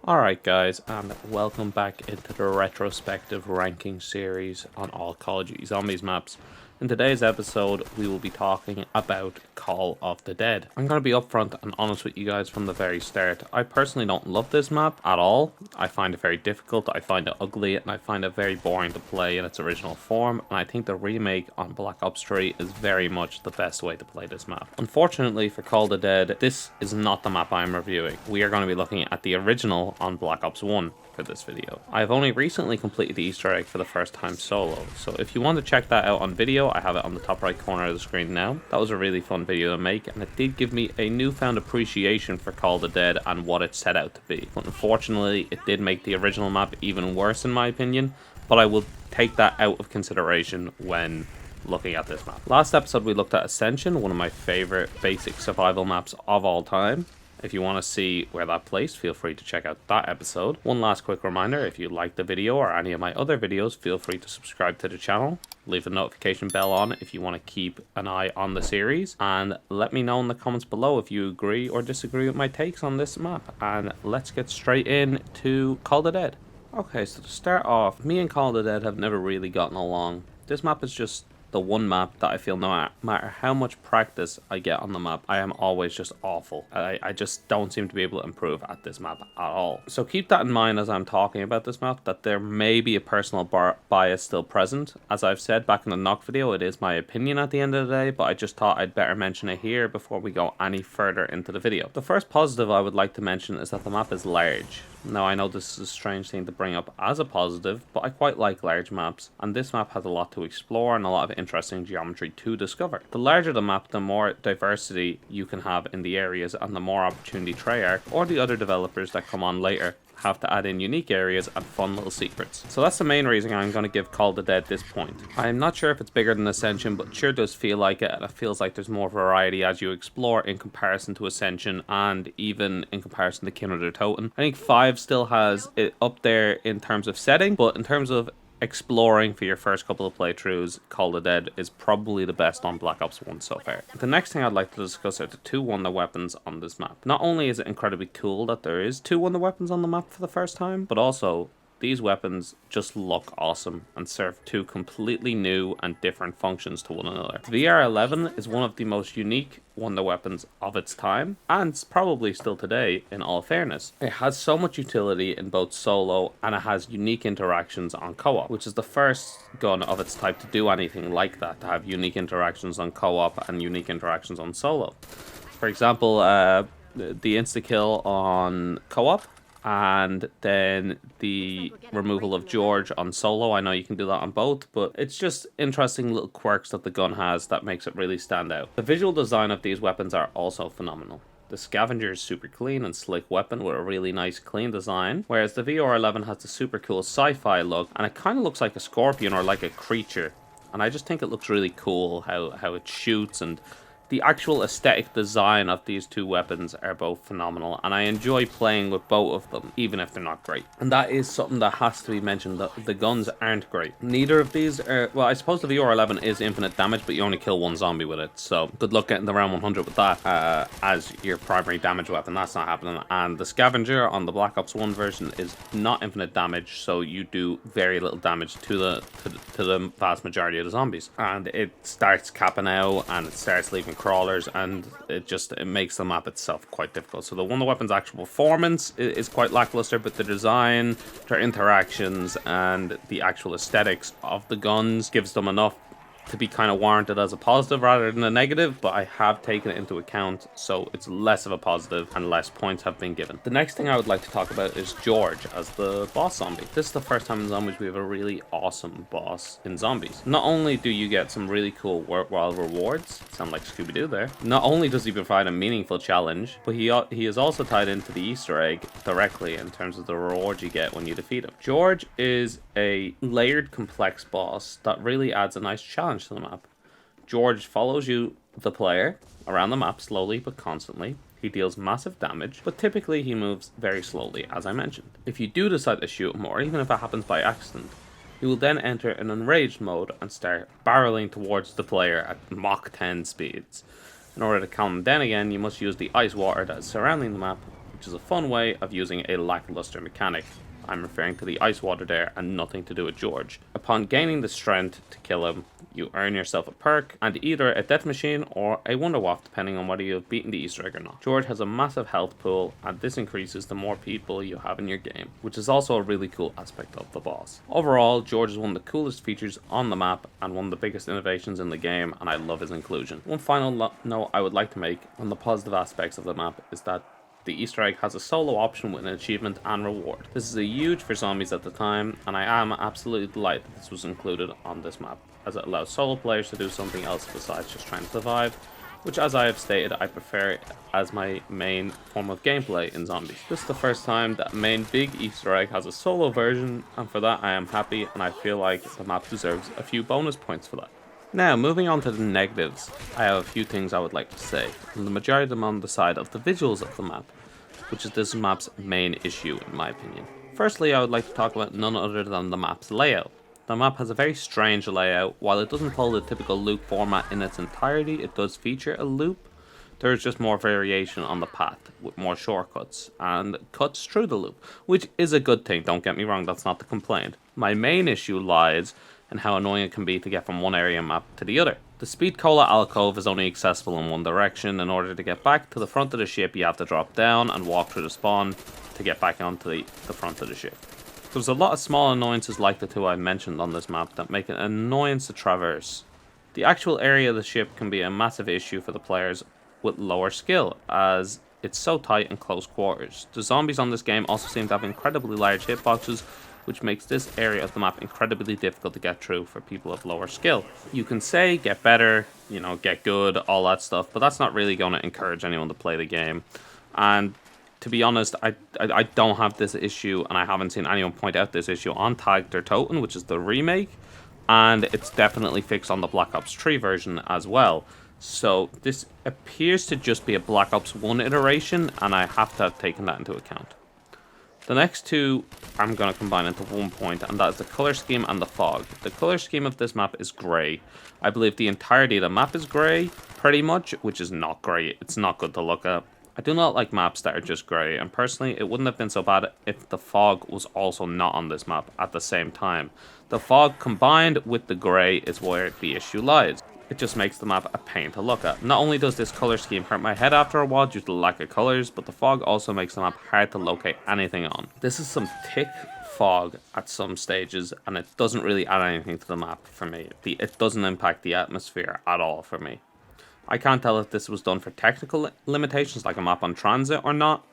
Alright guys, and welcome back into the retrospective ranking series on all Call of Duty Zombies maps. In today's episode, we will be talking about Call of the Dead. I'm going to be upfront and honest with you guys from the very start. I personally don't love this map at all. I find it very difficult, I find it ugly, and I find it very boring to play in its original form, and I think the remake on Black Ops 3 is very much the best way to play this map. Unfortunately for Call of the Dead, this is not the map I'm reviewing. We are going to be looking at the original on Black Ops 1 for this video. I've only recently completed the Easter egg for the first time solo, so if you want to check that out on video, I have it on the top right corner of the screen now. That was a really fun video to make, and it did give me a newfound appreciation for Call of the Dead and what it set out to be. But unfortunately, it did make the original map even worse in my opinion, but I will take that out of consideration when looking at this map. Last episode we looked at Ascension, one of my favorite basic survival maps of all time. If you want to see where that placed, feel free to check out that episode. One last quick reminder, if you like the video or any of my other videos, feel free to subscribe to the channel. Leave the notification bell on if you want to keep an eye on the series. And let me know in the comments below if you agree or disagree with my takes on this map. And let's get straight in to Call of the Dead. Okay, so to start off, me and Call of the Dead have never really gotten along. This map is just the one map that I feel no matter how much practice I get on the map, I am always just awful. I just don't seem to be able to improve at this map at all. So keep that in mind as I'm talking about this map, that there may be a personal bias still present. As I've said back in the knock video, it is my opinion at the end of the day, but I just thought I'd better mention it here before we go any further into the video. The first positive I would like to mention is that the map is large. Now, I know this is a strange thing to bring up as a positive, but I quite like large maps, and this map has a lot to explore and a lot of interesting geometry to discover. The larger the map, the more diversity you can have in the areas, and the more opportunity Treyarch or the other developers that come on later have to add in unique areas and fun little secrets. So that's the main reason I'm going to give Call of the Dead this point. I'm not sure if it's bigger than Ascension, but it sure does feel like it, and it feels like there's more variety as you explore in comparison to Ascension and even in comparison to Killer the Totem. I think 5 still has it up there in terms of setting, but in terms of exploring for your first couple of playthroughs, Call of the Dead is probably the best on Black Ops 1 so far. The next thing I'd like to discuss are the 2 wonder weapons on this map. Not only is it incredibly cool that there is 2 wonder weapons on the map for the first time, but also these weapons just look awesome and serve 2 completely new and different functions to one another. The VR-11 is one of the most unique wonder weapons of its time, and probably still today, in all fairness. It has so much utility in both solo, and it has unique interactions on co-op, which is the first gun of its type to do anything like that, to have unique interactions on co-op and unique interactions on solo. For example, the insta-kill on co-op, and then the removal of George on solo. I know you can do that on both, but it's just interesting little quirks that the gun has that makes it really stand out. The visual design of these weapons are also phenomenal. The Scavenger is super clean and slick weapon with a really nice clean design, whereas the VR-11 has the super cool sci-fi look, and it kind of looks like a scorpion or like a creature, and I just think it looks really cool how it shoots, and the actual aesthetic design of these 2 weapons are both phenomenal, and I enjoy playing with both of them, even if they're not great. And that is something that has to be mentioned, that the guns aren't great. Neither of these are, well, I suppose the VR-11 is infinite damage, but you only kill 1 zombie with it, so good luck getting the round 100 with that as your primary damage weapon. That's not happening. And the Scavenger on the Black Ops 1 version is not infinite damage, so you do very little damage to the vast majority of the zombies. And it starts capping out, and it starts leaving crawlers, and it makes the map itself quite difficult. So the wonder weapon's actual performance is quite lackluster, but the design, their interactions, and the actual aesthetics of the guns gives them enough to be kind of warranted as a positive rather than a negative, but I have taken it into account, so it's less of a positive and less points have been given. The next thing I would like to talk about is George as the boss zombie. This is the first time in Zombies we have a really awesome boss in Zombies. Not only do you get some really cool worthwhile rewards, sound like Scooby-Doo there, not only does he provide a meaningful challenge, but he is also tied into the Easter egg directly in terms of the rewards you get when you defeat him. George is a layered, complex boss that really adds a nice challenge to the map. George follows you, the player, around the map slowly but constantly. He deals massive damage, but typically he moves very slowly, as I mentioned. If you do decide to shoot him, or even if it happens by accident, he will then enter an enraged mode and start barreling towards the player at Mach 10 speeds. In order to calm him down again, you must use the ice water that is surrounding the map which is a fun way of using a lackluster mechanic. I'm referring to the ice water there and nothing to do with George. Upon gaining the strength to kill him, you earn yourself a perk and either a death machine or a wonder waft depending on whether you have beaten the Easter egg or not. George has a massive health pool and this increases the more people you have in your game, which is also a really cool aspect of the boss. Overall, George is one of the coolest features on the map and one of the biggest innovations in the game, and I love his inclusion. One final note I would like to make on the positive aspects of the map is that the Easter egg has a solo option with an achievement and reward. This is a huge for zombies at the time, and I am absolutely delighted that this was included on this map, as it allows solo players to do something else besides just trying to survive, which, as I have stated, I prefer as my main form of gameplay in zombies. This is the first time that main big Easter egg has a solo version, and for that I am happy, and I feel like the map deserves a few bonus points for that. Now, moving on to the negatives, I have a few things I would like to say, and the majority of them on the side of the visuals of the map, which is this map's main issue in my opinion. Firstly, I would like to talk about none other than the map's layout. The map has a very strange layout. While it doesn't follow the typical loop format in its entirety, it does feature a loop. There is just more variation on the path, with more shortcuts, and cuts through the loop, which is a good thing, don't get me wrong, that's not the complaint. My main issue lies and how annoying it can be to get from one area map to the other. The Speed Cola alcove is only accessible in one direction. In order to get back to the front of the ship, you have to drop down and walk through the spawn to get back onto the front of the ship. There's a lot of small annoyances like the two I mentioned on this map that make it an annoyance to traverse. The actual area of the ship can be a massive issue for the players with lower skill, as it's so tight in close quarters. The zombies on this game also seem to have incredibly large hitboxes, which makes this area of the map incredibly difficult to get through for people of lower skill. You can say get better, you know, get good, all that stuff, but that's not really going to encourage anyone to play the game. And to be honest, I don't have this issue, and I haven't seen anyone point out this issue on Tagged or Toten, which is the remake, and it's definitely fixed on the Black Ops 3 version as well. So this appears to just be a Black Ops 1 iteration, and I have to have taken that into account. The next two I'm going to combine into one point, and that is the color scheme and the fog. The color scheme of this map is grey. I believe the entirety of the map is grey, pretty much, which is not great. It's not good to look at. I do not like maps that are just grey, and personally it wouldn't have been so bad if the fog was also not on this map at the same time. The fog combined with the grey is where the issue lies. It just makes the map a pain to look at. Not only does this color scheme hurt my head after a while due to the lack of colors, but the fog also makes the map hard to locate anything on. This is some thick fog at some stages, and it doesn't really add anything to the map for me. It doesn't impact the atmosphere at all for me. I can't tell if this was done for technical limitations like a map on transit or not,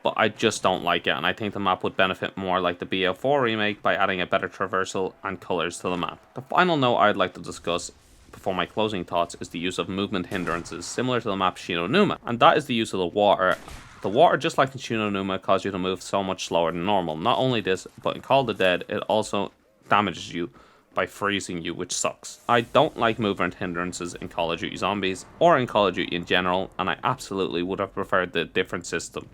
but I just don't like it, and I think the map would benefit more like the BO4 remake by adding a better traversal and colors to the map. The final note I'd like to discuss before my closing thoughts is the use of movement hindrances similar to the map Shinonuma, and that is the use of the water. The water, just like in Shinonuma, causes you to move so much slower than normal. Not only this, but in Call of the Dead, it also damages you by freezing you, which sucks. I don't like movement hindrances in Call of Duty Zombies, or in Call of Duty in general, and I absolutely would have preferred the different system.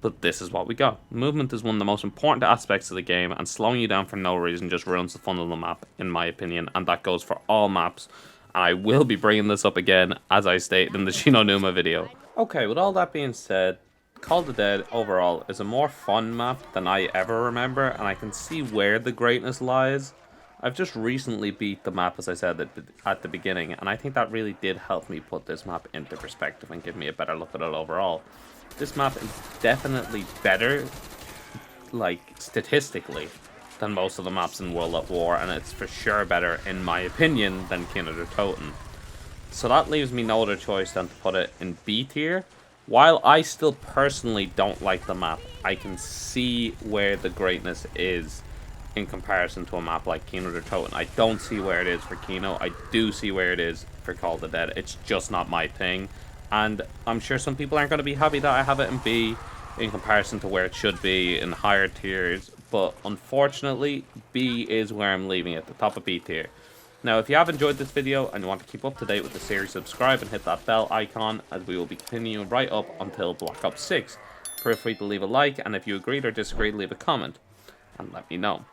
But this is what we got. Movement is one of the most important aspects of the game, and slowing you down for no reason just ruins the fun of the map, in my opinion, and that goes for all maps. And I will be bringing this up again, as I stated in the Shinonuma video. Okay, with all that being said, Call of the Dead overall is a more fun map than I ever remember, and I can see where the greatness lies. I've just recently beat the map, as I said at the beginning, and I think that really did help me put this map into perspective and give me a better look at it overall. This map is definitely better, like, statistically, than most of the maps in World at War, and it's for sure better, in my opinion, than Kinner Toten. So that leaves me no other choice than to put it in B tier. While I still personally don't like the map, I can see where the greatness is in comparison to a map like Kino der Toten. I don't see where it is for Kino. I do see where it is for Call of the Dead. It's just not my thing. And I'm sure some people aren't going to be happy that I have it in B in comparison to where it should be in higher tiers. But unfortunately, B is where I'm leaving it, the top of B tier. Now, if you have enjoyed this video and you want to keep up to date with the series, subscribe and hit that bell icon, as we will be continuing right up until Black Ops 6. Feel free to leave a like, and if you agreed or disagreed, leave a comment and let me know.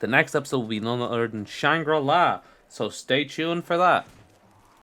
The next episode will be none other than Shangri-La, so stay tuned for that.